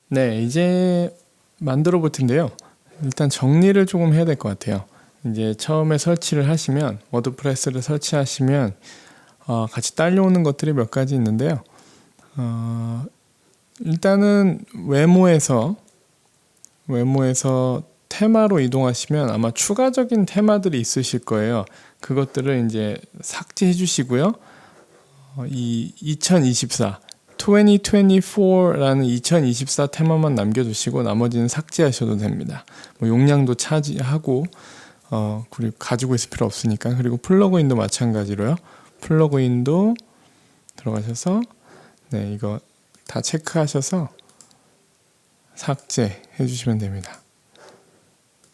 네, 이제 만들어 볼 텐데요. 일단 정리를 조금 해야 될 것 같아요. 이제 처음에 설치를 하시면, 워드프레스를 설치하시면 같이 딸려오는 것들이 몇 가지 있는데요. 일단은 외모에서 테마로 이동하시면 아마 추가적인 테마들이 있으실 거예요. 그것들을 이제 삭제해 주시고요. 이 2024라는 2024 테마만 남겨두시고 나머지는 삭제하셔도 됩니다. 뭐 용량도 차지하고 그리고 가지고 있을 필요 없으니까. 그리고 플러그인도 마찬가지로요. 플러그인도 들어가셔서 네, 이거 다 체크하셔서 삭제해 주시면 됩니다.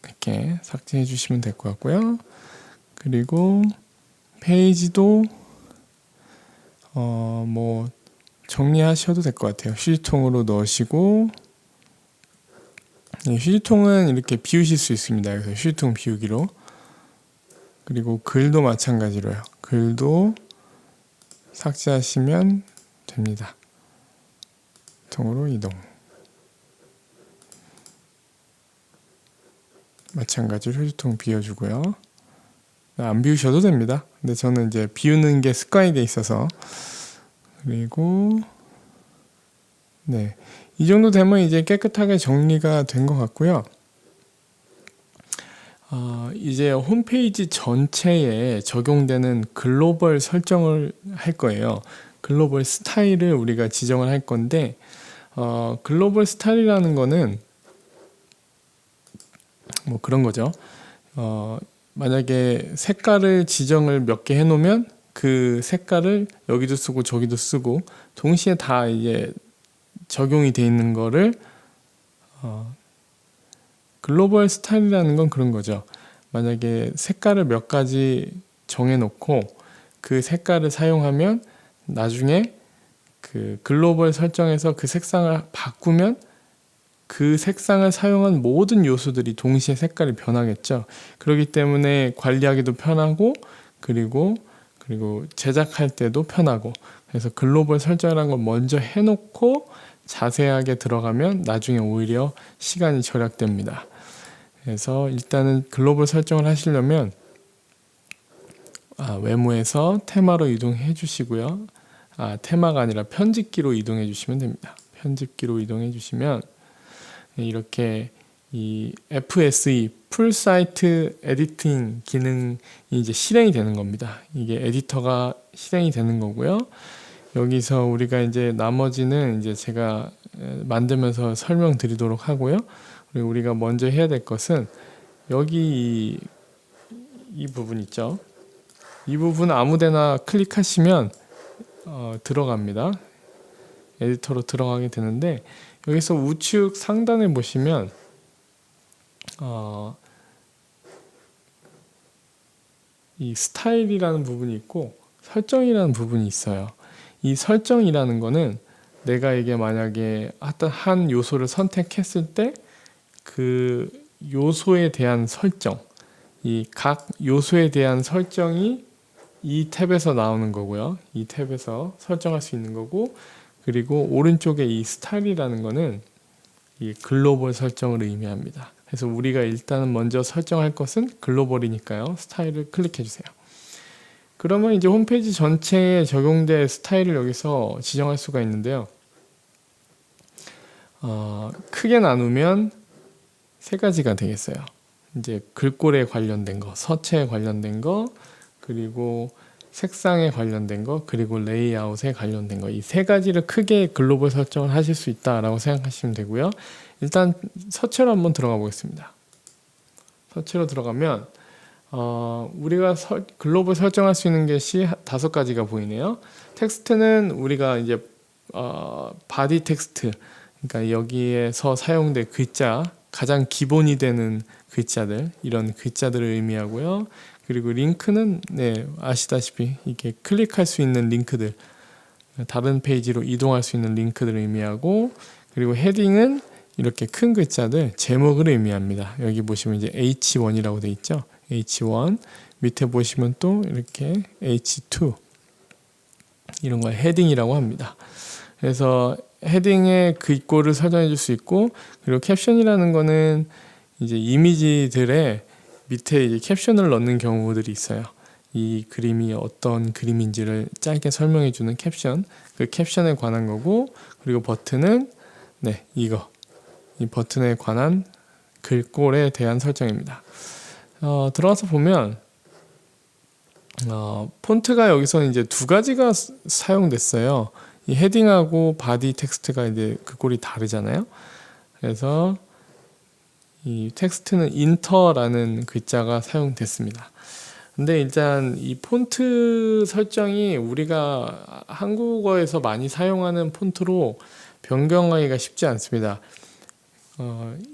이렇게 삭제해 주시면 될 것 같고요. 그리고 페이지도 뭐 정리하셔도 될 것 같아요. 휴지통으로 넣으시고, 네, 휴지통은 이렇게 비우실 수 있습니다. 그래서 휴지통 비우기로. 그리고 글도 마찬가지로요. 글도 삭제하시면 됩니다. 통으로 이동. 마찬가지로 휴지통 비워주고요. 안 비우셔도 됩니다. 근데 저는 이제 비우는 게 습관이 돼 있어서. 그리고 네, 이 정도 되면 이제 깨끗하게 정리가 된 것 같고요. 이제 홈페이지 전체에 적용되는 글로벌 설정을 할 거예요. 글로벌 스타일을 우리가 지정을 할 건데, 글로벌 스타일이라는 거는 뭐 그런 거죠. 만약에 색깔을 지정을 몇 개 해놓으면 그 색깔을 여기도 쓰고 저기도 쓰고 동시에 다 이제 적용이 돼 있는 거를 글로벌 스타일이라는 건 그런 거죠. 만약에 색깔을 몇 가지 정해놓고 그 색깔을 사용하면 나중에 그 글로벌 설정에서 그 색상을 바꾸면 그 색상을 사용한 모든 요소들이 동시에 색깔이 변하겠죠. 그렇기 때문에 관리하기도 편하고 그리고 제작할 때도 편하고, 그래서 글로벌 설정이라는 걸 먼저 해놓고 자세하게 들어가면 나중에 오히려 시간이 절약됩니다. 그래서 일단은 글로벌 설정을 하시려면 외모에서 테마로 이동해 주시고요. 테마가 아니라 편집기로 이동해 주시면 됩니다. 편집기로 이동해 주시면 이렇게 이 FSE 풀 사이트 에디팅 기능이 이제 실행이 되는 겁니다. 이게 에디터가 실행이 되는 거고요. 여기서 우리가 이제 나머지는 이제 제가 만들면서 설명드리도록 하고요. 그리고 우리가 먼저 해야 될 것은 여기 이 부분 있죠. 이 부분 아무데나 클릭하시면 들어갑니다. 에디터로 들어가게 되는데, 여기서 우측 상단에 보시면 이 스타일이라는 부분이 있고 설정이라는 부분이 있어요. 이 설정이라는 거는 내가 이게 만약에 어떤 한 요소를 선택했을 때 그 요소에 대한 설정, 이 각 요소에 대한 설정이 이 탭에서 나오는 거고요. 이 탭에서 설정할 수 있는 거고, 그리고 오른쪽에 이 스타일이라는 거는 이 글로벌 설정을 의미합니다. 그래서 우리가 일단은 먼저 설정할 것은 글로벌이니까요. 스타일을 클릭해 주세요. 그러면 이제 홈페이지 전체에 적용될 스타일을 여기서 지정할 수가 있는데요. 크게 나누면 세 가지가 되겠어요. 이제 글꼴에 관련된 거, 서체에 관련된 거, 그리고 색상에 관련된 거, 그리고 레이아웃에 관련된 거, 이 세 가지를 크게 글로벌 설정을 하실 수 있다라고 생각하시면 되고요. 일단 서체로 한번 들어가 보겠습니다. 서체로 들어가면 우리가 글로벌 설정할 수 있는 것이 5가지가 보이네요. 텍스트는 우리가 이제 바디 텍스트, 그러니까 여기에서 사용될 글자, 가장 기본이 되는 글자들, 이런 글자들을 의미하고요. 그리고 링크는 아시다시피 이렇게 클릭할 수 있는 링크들, 다른 페이지로 이동할 수 있는 링크들을 의미하고, 그리고 헤딩은 이렇게 큰 글자들, 제목을 의미합니다. 여기 보시면 이제 H1이라고 되어 있죠. H1, 밑에 보시면 또 이렇게 H2, 이런 걸 헤딩이라고 합니다. 그래서 헤딩의 글꼴을 설정해 줄 수 있고, 그리고 캡션이라는 거는 이제 이미지들의 밑에 이제 캡션을 넣는 경우들이 있어요. 이 그림이 어떤 그림인지를 짧게 설명해 주는 캡션, 그 캡션에 관한 거고, 그리고 버튼은 이 버튼에 관한 글꼴에 대한 설정입니다. 들어가서 보면 폰트가 여기서 이제 두 가지가 사용됐어요. 이 헤딩하고 바디 텍스트가 이제 글꼴이 다르잖아요. 그래서 이 텍스트는 인터라는 글자가 사용됐습니다. 근데 일단 이 폰트 설정이 우리가 한국어에서 많이 사용하는 폰트로 변경하기가 쉽지 않습니다.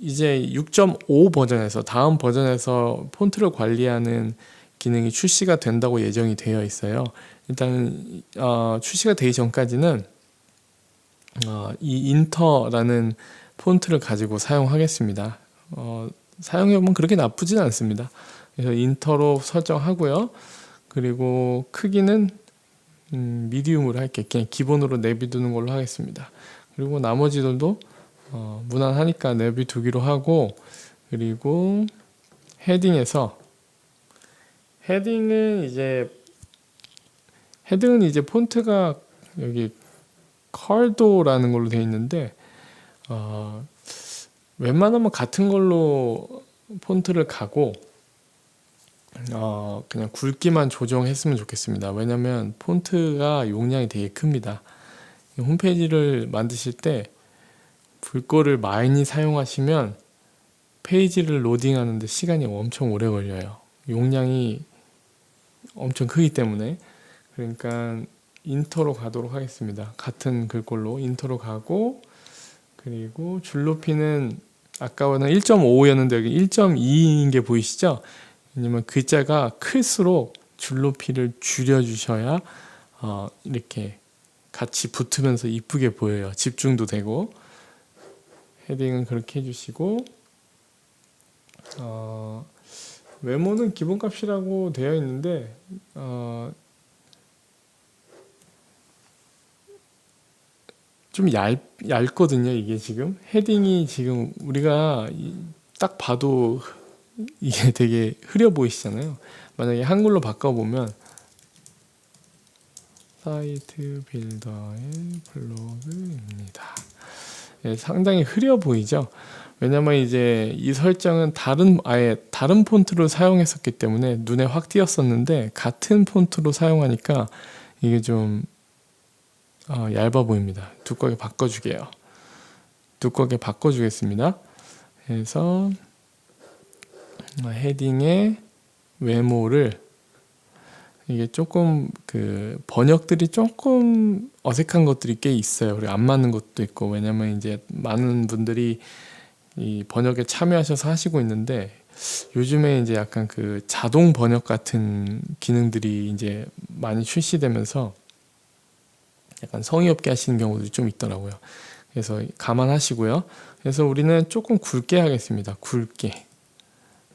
이제 6.5 버전에서 다음 버전에서 폰트를 관리하는 기능이 출시가 된다고 예정이 되어 있어요. 일단 출시가 되기 전까지는 이 인터라는 폰트를 가지고 사용하겠습니다. 사용해보면 그렇게 나쁘진 않습니다. 그래서 인터로 설정하고요. 그리고 크기는 미디움으로 할게요. 그냥 기본으로 내비두는 걸로 하겠습니다. 그리고 나머지들도 무난하니까 내비두기로 하고, 그리고 헤딩은 이제 폰트가 여기 컬도라는 걸로 되어 있는데 웬만하면 같은 걸로 폰트를 가고 그냥 굵기만 조정했으면 좋겠습니다. 왜냐면 폰트가 용량이 되게 큽니다. 홈페이지를 만드실 때 글꼴을 많이 사용하시면 페이지를 로딩하는데 시간이 엄청 오래 걸려요. 용량이 엄청 크기 때문에. 그러니까 인터로 가도록 하겠습니다. 같은 글꼴로 인터로 가고, 그리고 줄 높이는 아까는 1.5였는데 여기 1.2인 게 보이시죠? 왜냐면 글자가 클수록 줄 높이를 줄여주셔야 이렇게 같이 붙으면서 이쁘게 보여요. 집중도 되고. 헤딩은 그렇게 해주시고, 외모는 기본값이라고 되어 있는데 좀 얇거든요. 이게 지금 헤딩이 지금 우리가 딱 봐도 이게 되게 흐려 보이시잖아요. 만약에 한글로 바꿔보면 사이트 빌더의 블로그입니다. 상당히 흐려 보이죠. 왜냐면 이제 이 설정은 아예 다른 폰트로 사용했었기 때문에 눈에 확 띄었었는데, 같은 폰트로 사용하니까 이게 좀 얇아 보입니다. 두껍게 바꿔주게요. 두껍게 바꿔주겠습니다. 그래서 헤딩의 외모를, 이게 조금 번역들이 조금 어색한 것들이 꽤 있어요. 그리고 안 맞는 것도 있고, 왜냐면 이제 많은 분들이 이 번역에 참여하셔서 하시고 있는데, 요즘에 이제 약간 자동 번역 같은 기능들이 이제 많이 출시되면서 약간 성의 없게 하시는 경우들이 좀 있더라고요. 그래서 감안하시고요. 그래서 우리는 조금 굵게 하겠습니다. 굵게.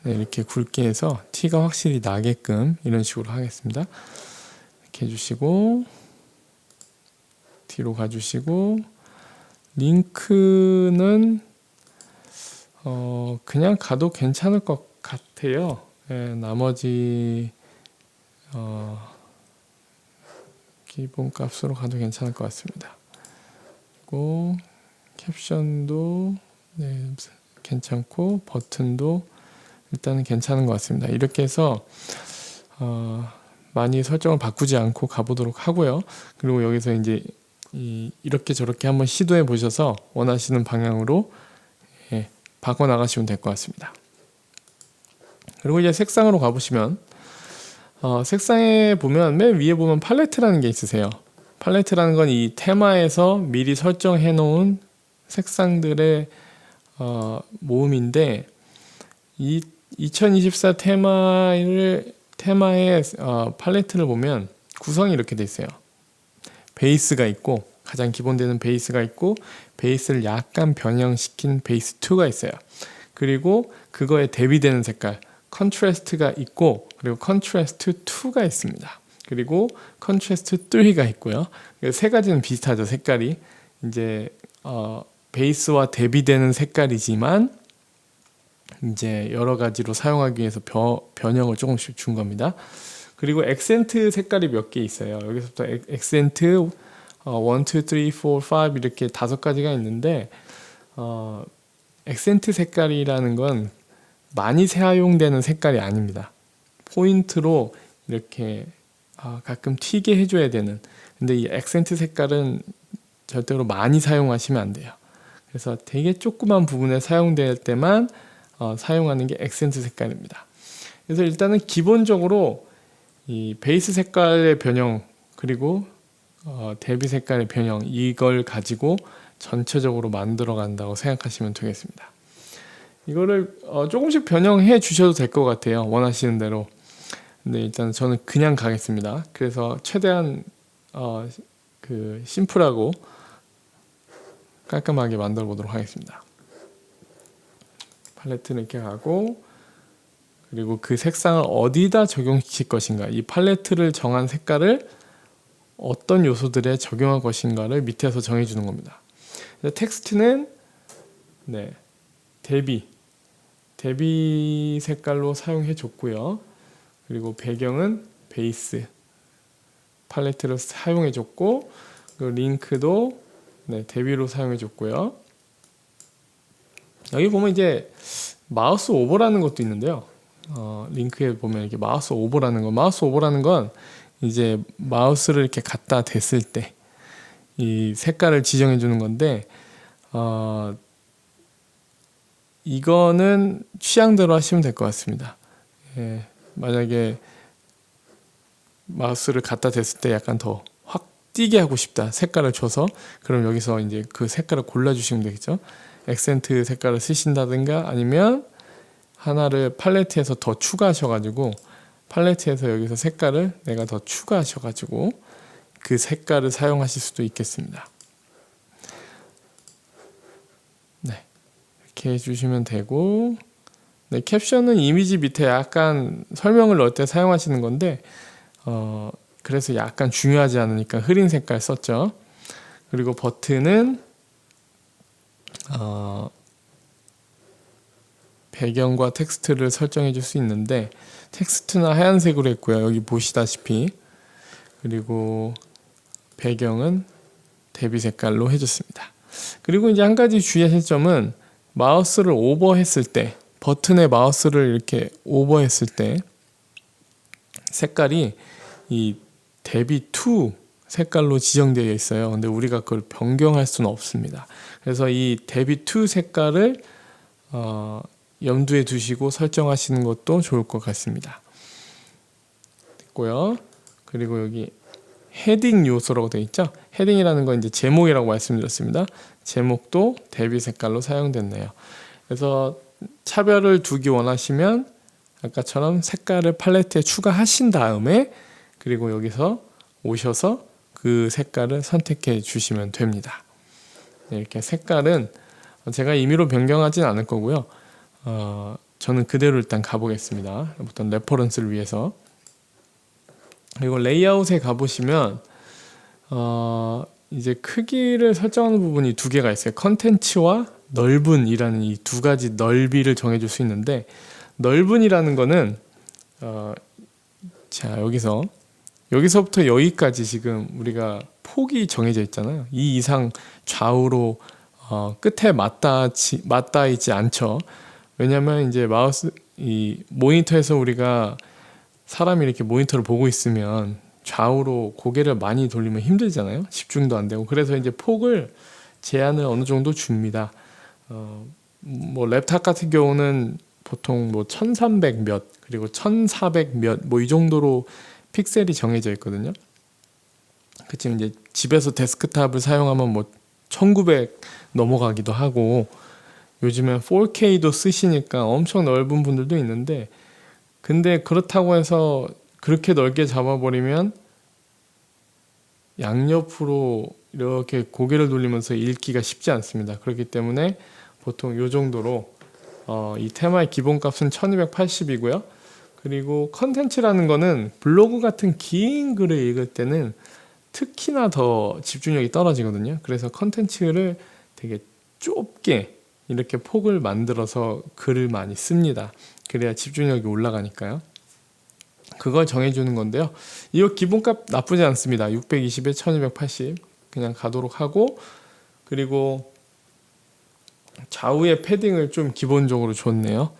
이렇게 굵게 해서 티가 확실히 나게끔 이런 식으로 하겠습니다. 이렇게 해주시고, 뒤로 가주시고, 링크는 그냥 가도 괜찮을 것 같아요. 나머지 기본값으로 가도 괜찮을 것 같습니다. 그리고 캡션도 괜찮고, 버튼도 일단은 괜찮은 것 같습니다. 이렇게 해서 많이 설정을 바꾸지 않고 가보도록 하고요. 그리고 여기서 이제 이렇게 저렇게 한번 시도해 보셔서 원하시는 방향으로 바꿔 나가시면 될 것 같습니다. 그리고 이제 색상으로 가보시면 색상에 보면 맨 위에 보면 팔레트라는 게 있으세요. 팔레트라는 건 이 테마에서 미리 설정해 놓은 색상들의 모음인데, 이 2024 테마의 팔레트를 보면 구성이 이렇게 돼 있어요. 베이스가 있고, 가장 기본되는 베이스가 있고, 베이스를 약간 변형시킨 베이스 2가 있어요. 그리고 그거에 대비되는 색깔 컨트라스트가 있고, 그리고 컨트라스트 2가 있습니다. 그리고 컨트라스트 3가 있고요. 세 가지는 비슷하죠, 색깔이. 이제 베이스와 대비되는 색깔이지만 이제 여러 가지로 사용하기 위해서 변형을 조금씩 준 겁니다. 그리고 액센트 색깔이 몇 개 있어요. 여기서부터 액센트 1, 2, 3, 4, 5 이렇게 5가지가 있는데 액센트 색깔이라는 건 많이 사용되는 색깔이 아닙니다. 포인트로 이렇게 가끔 튀게 해줘야 되는, 근데 이 액센트 색깔은 절대로 많이 사용하시면 안 돼요. 그래서 되게 조그만 부분에 사용될 때만 사용하는 게 액센트 색깔입니다. 그래서 일단은 기본적으로 이 베이스 색깔의 변형 그리고 대비 색깔의 변형, 이걸 가지고 전체적으로 만들어 간다고 생각하시면 되겠습니다. 이거를 조금씩 변형해 주셔도 될 것 같아요, 원하시는 대로. 근데 일단 저는 그냥 가겠습니다. 그래서 최대한 심플하고 깔끔하게 만들어 보도록 하겠습니다. 팔레트는 이렇게 가고, 그리고 그 색상을 어디다 적용시킬 것인가, 이 팔레트를 정한 색깔을 어떤 요소들에 적용할 것인가를 밑에서 정해주는 겁니다. 텍스트는 대비 색깔로 사용해 줬고요. 그리고 배경은 베이스 팔레트를 사용해 줬고, 그리고 링크도 대비로 사용해 줬고요. 여기 보면 이제 마우스 오버라는 것도 있는데요. 링크에 보면 이렇게 마우스 오버라는 건 이제 마우스를 이렇게 갖다 댔을 때 이 색깔을 지정해 주는 건데, 이거는 취향대로 하시면 될 것 같습니다. 예, 만약에 마우스를 갖다 댔을 때 약간 더 확 띄게 하고 싶다, 색깔을 줘서, 그럼 여기서 이제 그 색깔을 골라주시면 되겠죠. 액센트 색깔을 쓰신다든가, 아니면 하나를 팔레트에서 더 추가하셔가지고, 팔레트에서 여기서 색깔을 내가 더 추가하셔가지고 그 색깔을 사용하실 수도 있겠습니다. 이렇게 해주시면 되고, 캡션은 이미지 밑에 약간 설명을 넣을 때 사용하시는 건데, 그래서 약간 중요하지 않으니까 흐린 색깔 썼죠. 그리고 버튼은 배경과 텍스트를 설정해 줄 수 있는데, 텍스트는 하얀색으로 했고요, 여기 보시다시피. 그리고 배경은 대비 색깔로 해줬습니다. 그리고 이제 한 가지 주의하실 점은, 마우스를 오버했을 때, 버튼에 마우스를 이렇게 오버했을 때 색깔이 이 대비 2 색깔로 지정되어 있어요. 근데 우리가 그걸 변경할 수는 없습니다. 그래서 이 대비 2 색깔을 염두에 두시고 설정하시는 것도 좋을 것 같습니다. 됐고요. 그리고 여기 헤딩 요소라고 되어 있죠. 헤딩이라는 건 이제 제목이라고 말씀드렸습니다. 제목도 대비 색깔로 사용됐네요. 그래서 차별을 두기 원하시면 아까처럼 색깔을 팔레트에 추가하신 다음에, 그리고 여기서 오셔서 그 색깔을 선택해 주시면 됩니다. 이렇게 색깔은 제가 임의로 변경하진 않을 거고요. 저는 그대로 일단 가보겠습니다. 어떤 레퍼런스를 위해서. 그리고 레이아웃에 가보시면 이제 크기를 설정하는 부분이 두 개가 있어요. 컨텐츠와 넓은이라는 이 두 가지 넓이를 정해줄 수 있는데, 넓은이라는 거는 자, 여기서부터 여기까지 지금 우리가 폭이 정해져 있잖아요. 이 이상 좌우로 끝에 맞닿아 있지 않죠. 왜냐하면 이제 이 모니터에서 우리가 사람이 이렇게 모니터를 보고 있으면 좌우로 고개를 많이 돌리면 힘들잖아요. 집중도 안 되고. 그래서 이제 폭을 제한을 어느 정도 줍니다. 뭐 랩탑 같은 경우는 보통 뭐 1300 몇, 그리고 1400 몇, 뭐 이 정도로 픽셀이 정해져 있거든요. 그치만 이제 집에서 데스크탑을 사용하면 뭐 1900 넘어가기도 하고, 요즘엔 4K도 쓰시니까 엄청 넓은 분들도 있는데, 근데 그렇다고 해서 그렇게 넓게 잡아버리면 양옆으로 이렇게 고개를 돌리면서 읽기가 쉽지 않습니다. 그렇기 때문에 보통 이 정도로 이 테마의 기본값은 1280이고요. 그리고 컨텐츠라는 거는 블로그 같은 긴 글을 읽을 때는 특히나 더 집중력이 떨어지거든요. 그래서 컨텐츠를 되게 좁게 이렇게 폭을 만들어서 글을 많이 씁니다. 그래야 집중력이 올라가니까요. 그걸 정해주는 건데요. 이 기본값 나쁘지 않습니다. 620에 1280 그냥 가도록 하고, 그리고 좌우의 패딩을 좀 기본적으로 줬네요.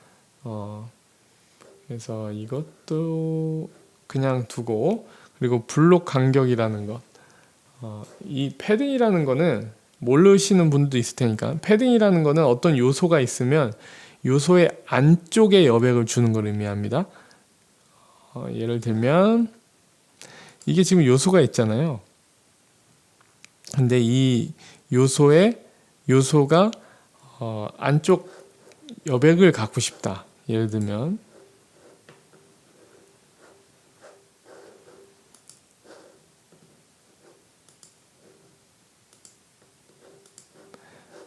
그래서 이것도 그냥 두고, 그리고 블록 간격이라는 것. 이 패딩이라는 거는 모르시는 분도 있을 테니까, 패딩이라는 거는 어떤 요소가 있으면 요소의 안쪽에 여백을 주는 걸 의미합니다. 예를 들면 이게 지금 요소가 있잖아요. 근데 이 요소가 안쪽 여백을 갖고 싶다. 예를 들면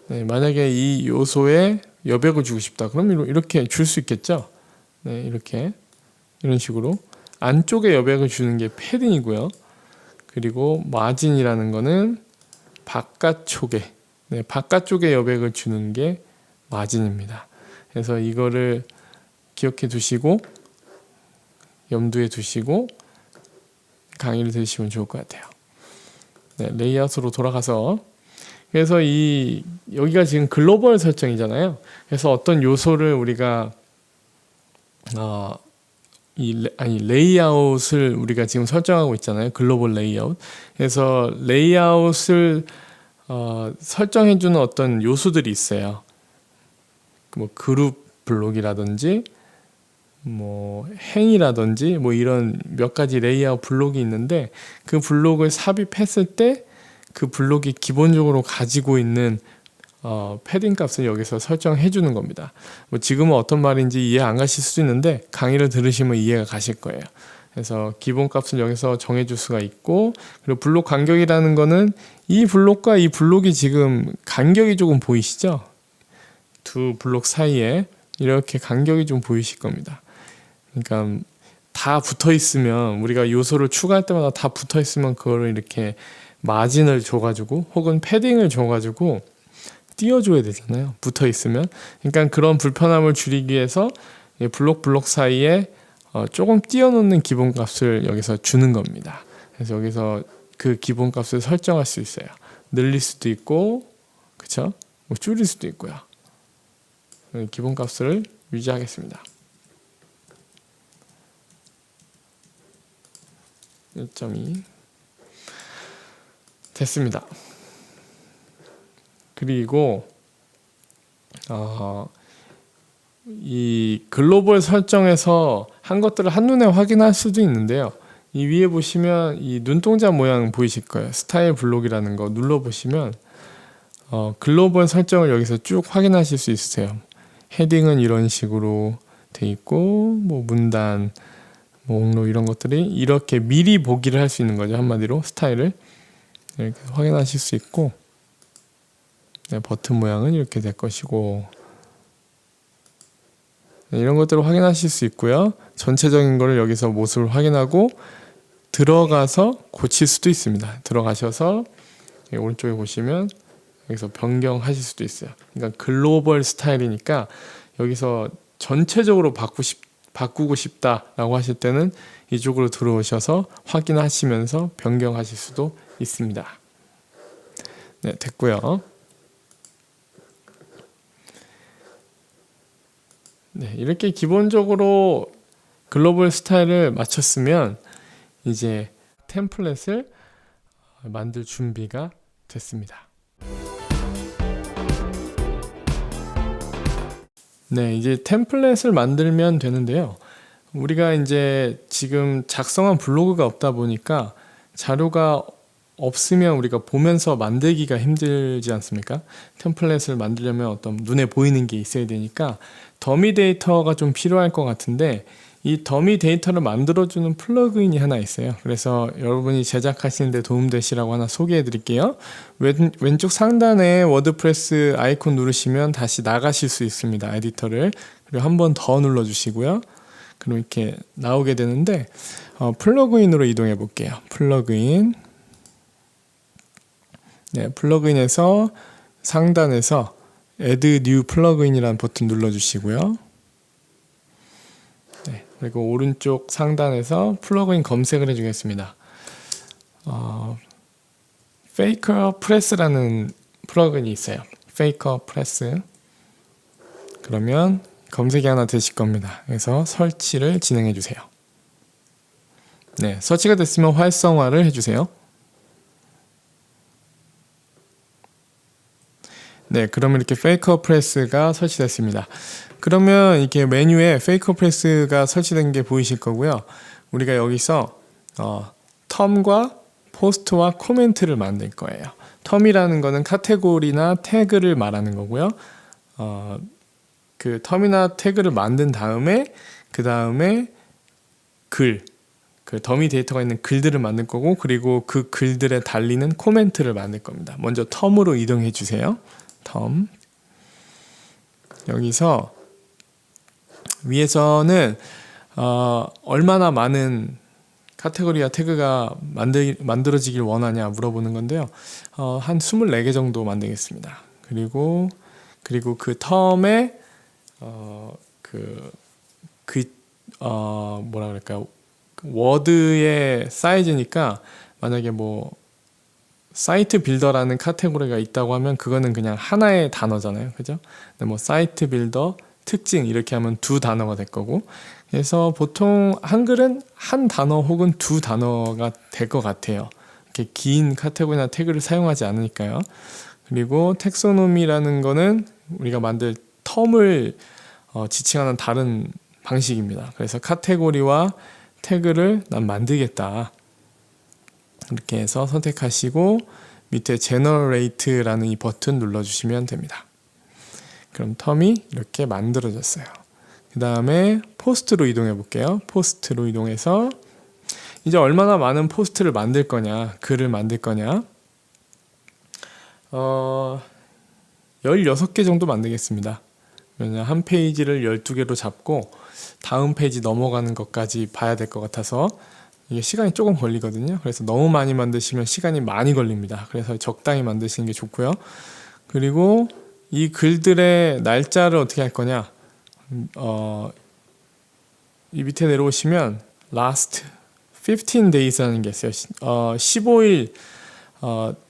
만약에 이 요소에 여백을 주고 싶다. 그럼 이렇게 줄 수 있겠죠. 이렇게 이런 식으로 안쪽에 여백을 주는 게 패딩이고요. 그리고 마진이라는 거는 바깥쪽에 여백을 주는 게 마진입니다. 그래서 이거를 기억해 두시고 염두에 두시고 강의를 들으시면 좋을 것 같아요. 레이아웃으로 돌아가서, 그래서 여기가 지금 글로벌 설정이잖아요. 그래서 어떤 요소를 우리가 레이아웃을 우리가 지금 설정하고 있잖아요. 글로벌 레이아웃. 그래서 레이아웃을 설정해주는 어떤 요소들이 있어요. 뭐 그룹 블록이라든지 뭐 행이라든지 뭐 이런 몇 가지 레이아웃 블록이 있는데, 그 블록을 삽입했을 때 그 블록이 기본적으로 가지고 있는 패딩 값을 여기서 설정해 주는 겁니다. 뭐 지금은 어떤 말인지 이해 안 가실 수도 있는데 강의를 들으시면 이해가 가실 거예요. 그래서 기본 값을 여기서 정해 줄 수가 있고, 그리고 블록 간격이라는 거는 이 블록과 이 블록이 지금 간격이 조금 보이시죠? 두 블록 사이에 이렇게 간격이 좀 보이실 겁니다. 그러니까 다 붙어 있으면, 우리가 요소를 추가할 때마다 다 붙어 있으면 그거를 이렇게 마진을 줘가지고 혹은 패딩을 줘가지고 띄워줘야 되잖아요. 붙어 있으면. 그러니까 그런 불편함을 줄이기 위해서 블록 사이에 조금 띄워놓는 기본값을 여기서 주는 겁니다. 그래서 여기서 그 기본값을 설정할 수 있어요. 늘릴 수도 있고, 그쵸? 뭐 줄일 수도 있고요. 기본값을 유지하겠습니다. 1.2 됐습니다. 그리고 이 글로벌 설정에서 한 것들을 한눈에 확인할 수도 있는데요. 이 위에 보시면 이 눈동자 모양 보이실 거예요. 스타일 블록이라는 거 눌러보시면 글로벌 설정을 여기서 쭉 확인하실 수 있으세요. 헤딩은 이런 식으로 돼 있고, 뭐 문단, 뭐 목록 이런 것들이 이렇게 미리 보기를 할 수 있는 거죠. 한마디로 스타일을 이렇게 확인하실 수 있고, 버튼 모양은 이렇게 될 것이고, 이런 것들을 확인하실 수 있고요. 전체적인 거를 여기서 모습을 확인하고 들어가서 고칠 수도 있습니다. 들어가셔서 오른쪽에 보시면 여기서 변경하실 수도 있어요. 그러니까 글로벌 스타일이니까 여기서 전체적으로 바꾸고 싶다라고 하실 때는 이쪽으로 들어오셔서 확인하시면서 변경하실 수도 있습니다. 네, 됐고요. 네, 이렇게 기본적으로 글로벌 스타일을 마쳤으면 이제 템플릿을 만들 준비가 됐습니다. 네, 이제 템플릿을 만들면 되는데요. 우리가 이제 지금 작성한 블로그가 없다 보니까 자료가 없으면 우리가 보면서 만들기가 힘들지 않습니까? 템플릿을 만들려면 어떤 눈에 보이는 게 있어야 되니까 더미 데이터가 좀 필요할 것 같은데, 이 더미 데이터를 만들어주는 플러그인이 하나 있어요. 그래서 여러분이 제작하시는데 도움되시라고 하나 소개해 드릴게요. 왼쪽 상단에 워드프레스 아이콘 누르시면 다시 나가실 수 있습니다. 에디터를. 그리고 한 번 더 눌러주시고요. 그럼 이렇게 나오게 되는데, 플러그인으로 이동해 볼게요. 플러그인. 네, 플러그인에서 상단에서 Add New Plugin이라는 버튼 눌러주시고요. 네, 그리고 오른쪽 상단에서 플러그인 검색을 해주겠습니다. Faker Press라는 플러그인이 있어요. Faker Press. 그러면 검색이 하나 되실 겁니다. 그래서 설치를 진행해 주세요. 네, 설치가 됐으면 활성화를 해주세요. 네, 그러면 이렇게 페이커 프레스가 설치됐습니다. 그러면 이렇게 메뉴에 페이커 프레스가 설치된 게 보이실 거고요. 우리가 여기서 텀과 포스트와 코멘트를 만들 거예요. 텀이라는 거는 카테고리나 태그를 말하는 거고요. 그 텀이나 태그를 만든 다음에 그 다음에 그 더미 데이터가 있는 글들을 만들 거고, 그리고 그 글들에 달리는 코멘트를 만들 겁니다. 먼저 텀으로 이동해 주세요. 텀. 여기서 위에서는 얼마나 많은 카테고리와 태그가 만들어지길 원하냐 물어보는 건데요. 한 24개 정도 만들겠습니다. 그리고 그 텀에 뭐라 그럴까요? 워드의 사이즈니까 만약에 뭐 사이트 빌더라는 카테고리가 있다고 하면 그거는 그냥 하나의 단어잖아요, 그죠? 근데 뭐 사이트 빌더 특징 이렇게 하면 두 단어가 될 거고, 그래서 보통 한글은 한 단어 혹은 두 단어가 될 것 같아요. 이렇게 긴 카테고리나 태그를 사용하지 않으니까요. 그리고 텍소노미라는 거는 우리가 만들 텀을 지칭하는 다른 방식입니다. 그래서 카테고리와 태그를 난 만들겠다, 이렇게 해서 선택하시고 밑에 Generate라는 이 버튼 눌러주시면 됩니다. 그럼 텀이 이렇게 만들어졌어요. 그 다음에 포스트로 이동해 볼게요. 포스트로 이동해서 이제 얼마나 많은 포스트를 만들 거냐, 글을 만들 거냐, 16개 정도 만들겠습니다. 왜냐 한 페이지를 12개로 잡고 다음 페이지 넘어가는 것까지 봐야 될 것 같아서 이게 시간이 조금 걸리거든요. 그래서 너무 많이 만드시면 시간이 많이 걸립니다. 그래서 적당히 만드시는 게 좋고요. 그리고 이 글들의 날짜를 어떻게 할 거냐, 이 밑에 내려오시면 last 15 days라는 게 있어요. 15일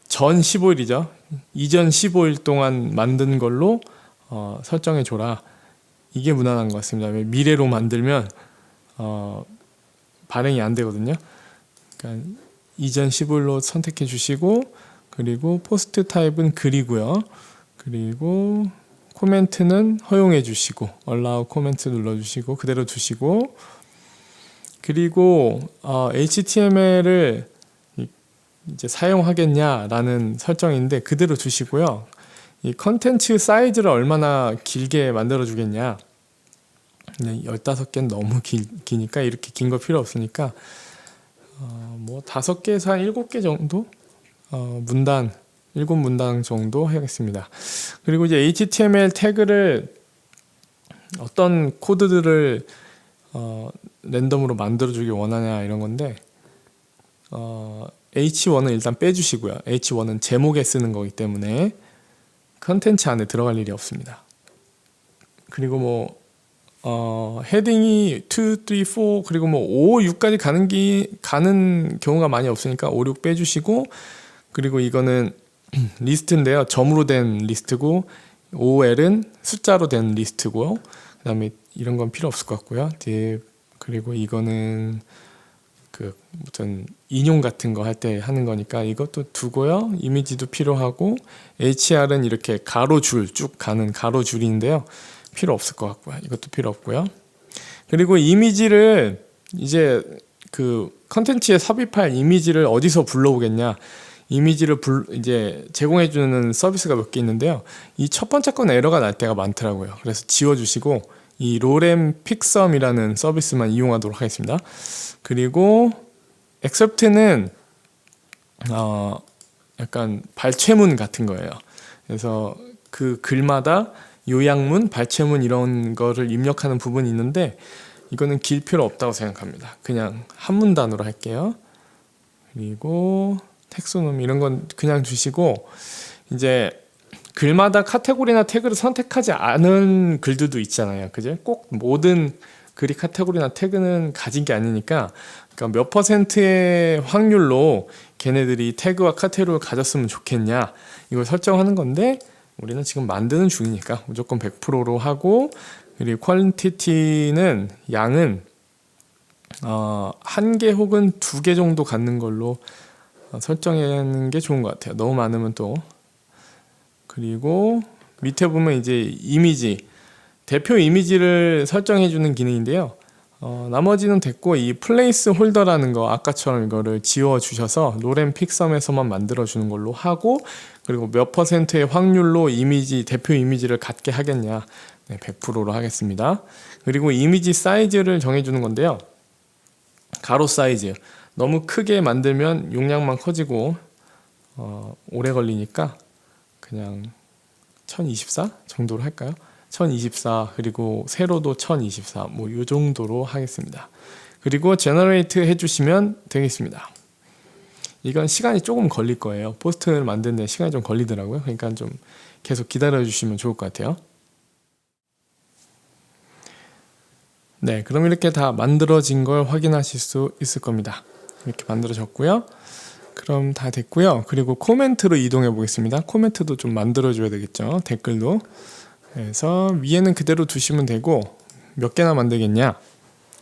전 15일이죠. 이전 15일 동안 만든 걸로 설정해 줘라. 이게 무난한 것 같습니다. 미래로 만들면 발행이 안 되거든요. 그러니까 이전 15일로 선택해 주시고, 그리고 포스트 타입은 글이고요. 그리고 코멘트는 허용해 주시고 allow 코멘트 눌러 주시고 그대로 두시고, 그리고 HTML을 이제 사용하겠냐라는 설정인데 그대로 두시고요. 이 컨텐츠 사이즈를 얼마나 길게 만들어 주겠냐, 15개는 너무 기니까 이렇게 긴 거 필요 없으니까 뭐 5개에서 한 7개 정도 문단 7문단 정도 하겠습니다. 그리고 이제 HTML 태그를 어떤 코드들을 랜덤으로 만들어 주길 원하냐 이런 건데, H1은 일단 빼주시고요. H1은 제목에 쓰는 거기 때문에 컨텐츠 안에 들어갈 일이 없습니다. 그리고 뭐 헤딩이 2, 3, 4 그리고 뭐 5, 6까지 가는 경우가 많이 없으니까 5, 6 빼주시고, 그리고 이거는 리스트인데요. 점으로 된 리스트고 OL은 숫자로 된 리스트고요. 그 다음에 이런 건 필요 없을 것 같고요. 그리고 이거는 무슨 인용 같은 거 할 때 하는 거니까 이것도 두고요. 이미지도 필요하고, HR은 이렇게 가로줄 쭉 가는 가로줄인데요. 필요 없을 것 같고요. 이것도 필요 없고요. 그리고 이미지를 이제 그 컨텐츠에 삽입할 이미지를 어디서 불러오겠냐, 이미지를 이제 제공해주는 서비스가 몇 개 있는데요. 이 첫 번째 건 에러가 날 때가 많더라고요. 그래서 지워주시고 이 로렘 픽섬이라는 서비스만 이용하도록 하겠습니다. 그리고 except는 약간 발췌문 같은 거예요. 그래서 그 글마다 요약문, 발췌문 이런 거를 입력하는 부분이 있는데 이거는 길 필요 없다고 생각합니다. 그냥 한 문단으로 할게요. 그리고 텍소노미 이런 건 그냥 주시고, 이제 글마다 카테고리나 태그를 선택하지 않은 글들도 있잖아요. 그죠? 꼭 모든 글이 카테고리나 태그는 가진 게 아니니까, 그러니까 몇 퍼센트의 확률로 걔네들이 태그와 카테고리를 가졌으면 좋겠냐, 이걸 설정하는 건데, 우리는 지금 만드는 중이니까 무조건 100%로 하고, 그리고 퀄리티는 양은 1개 혹은 2개 정도 갖는 걸로 설정하는 게 좋은 것 같아요. 너무 많으면 또. 그리고 밑에 보면 이제 이미지, 대표 이미지를 설정해 주는 기능인데요. 나머지는 됐고, 이 플레이스 홀더라는 거, 아까처럼 이거를 지워 주셔서 로렌 픽섬에서만 만들어 주는 걸로 하고, 그리고 몇 퍼센트의 확률로 이미지, 대표 이미지를 갖게 하겠냐, 100%로 하겠습니다. 그리고 이미지 사이즈를 정해 주는 건데요. 가로 사이즈, 너무 크게 만들면 용량만 커지고 오래 걸리니까 그냥 1024 정도로 할까요? 1024, 그리고 세로도 1024, 뭐 이 정도로 하겠습니다. 그리고 제너레이트 해주시면 되겠습니다. 이건 시간이 조금 걸릴 거예요. 포스트를 만드는데 시간이 좀 걸리더라고요. 그러니까 좀 계속 기다려 주시면 좋을 것 같아요. 네, 그럼 이렇게 다 만들어진 걸 확인하실 수 있을 겁니다. 이렇게 만들어졌고요. 그럼 다 됐고요. 그리고 코멘트로 이동해 보겠습니다. 코멘트도 좀 만들어 줘야 되겠죠. 댓글도. 그래서 위에는 그대로 두시면 되고, 몇 개나 만들겠냐,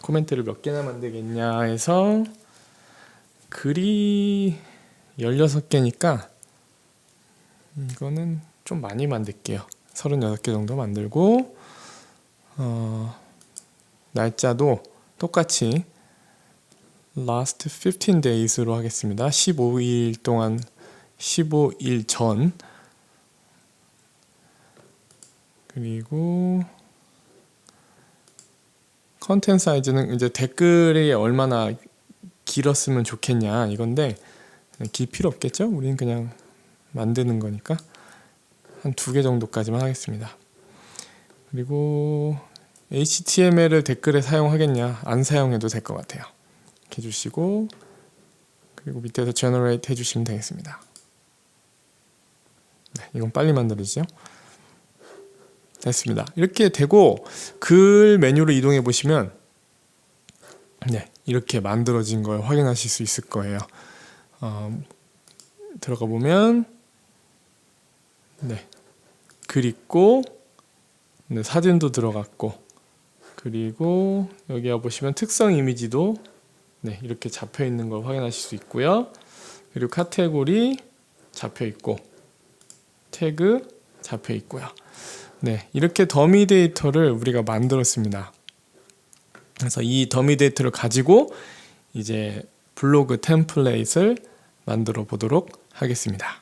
코멘트를 몇 개나 만들겠냐 해서 글이 16개니까 이거는 좀 많이 만들게요. 36개 정도 만들고, 날짜도 똑같이 last 15 days로 하겠습니다. 15일 동안, 15일 전. 그리고 컨텐츠 사이즈는 이제 댓글이 얼마나 길었으면 좋겠냐 이건데, 길 필요 없겠죠? 우리는 그냥 만드는 거니까 한 2개 정도까지만 하겠습니다. 그리고 HTML을 댓글에 사용하겠냐, 안 사용해도 될 것 같아요. 이렇게 해주시고, 그리고 밑에서 generate 해주시면 되겠습니다. 네, 이건 빨리 만들어지죠? 됐습니다. 이렇게 되고, 글 메뉴로 이동해 보시면 네, 이렇게 만들어진 걸 확인하실 수 있을 거예요. 들어가 보면 네, 글 있고, 네, 사진도 들어갔고, 그리고 여기 보시면 특성 이미지도 네, 이렇게 잡혀 있는 걸 확인하실 수 있고요. 그리고 카테고리 잡혀 있고, 태그 잡혀 있고요. 네, 이렇게 더미 데이터를 우리가 만들었습니다. 그래서 이 더미 데이터를 가지고 이제 블로그 템플릿을 만들어 보도록 하겠습니다.